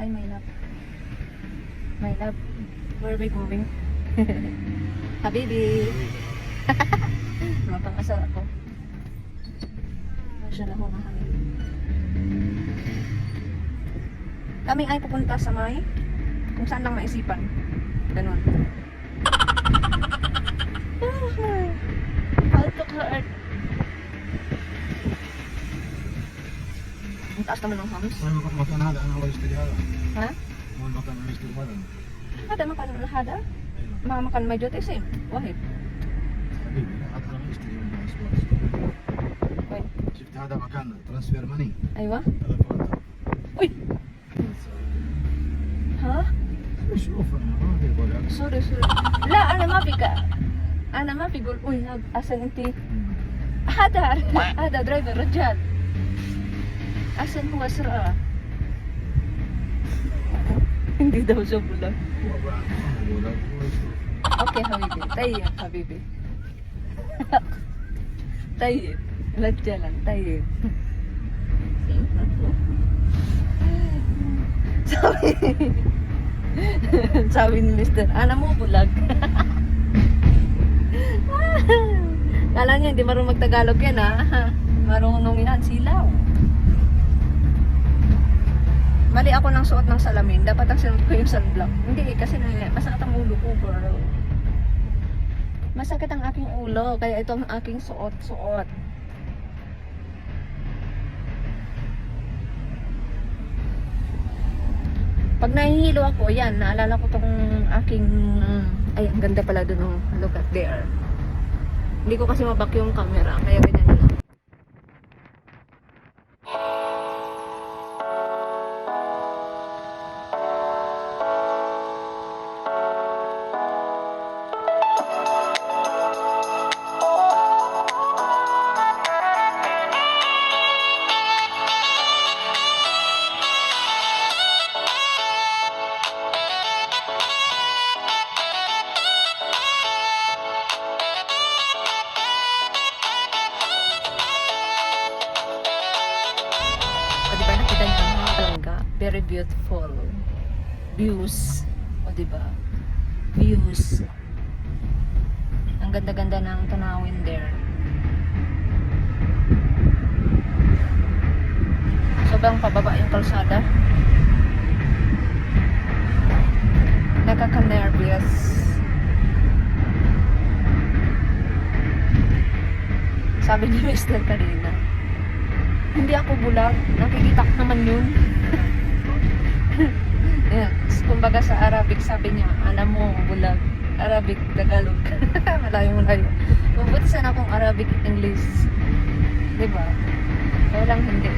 Hi, my love. My love. Where are we going? Habibi. Mapakasal ako. Masyal ako ng hangin. Kami ay pupunta sa may kung saan lang maisipan. Ganon. How to hurt. Ang taas naman ng hams. وين المكان هذا انا اول اشتري هذا Ha? وين المكان اللي اشتري هذا Ada makan hada? ايوه Ma makan may jote sim. Wahid. حبيبي لا انا ما اشتري من الاسواق Wait. شفت هذا مكان ترانسفير ماني Aywa. هذا فرنسا Uy. Ha? شوف انا ما ابي اقول لك Sorry, sorry. لا أنا ما في أنا ما في قول أوي أصلا أنت هذا درايفر رجال أصلا هو سرعة hindi daw siya bulag. اقول لك Okay حبيبي طيب حبيبي طيب لا تجلن طيب sabi ni Mr. Ana mo bulag. Kala niya hindi marunong magtagalog yan marunong yan silaw. Mali ako ng suot ng salamin. Dapat ang sinunod ko yung sunblock. Hindi kasi masakit ang ulo ko, girl. Masakit ang aking ulo. Kaya ito ang aking suot. Pag nahihilo ako, yan, naalala ko tong aking, ay, ang ganda pala dun, look at there. Hindi ko kasi mabak yung camera, kaya ganyan lang. Very beautiful views, o diba? Views. Ang ganda-ganda ng tanawin there. Sobrang pababa yung kalsada. Nakaka-nervous. Sabi ni Mr. kanina, hindi ako bulag, nakikita ko naman yun. Yeah. Kumbaga sa Arabic sabi niya, alam mo, bulag. Arabic, Tagalog. Malayo. Mabuti sana akong Arabic, English. Diba? Kaya lang hindi.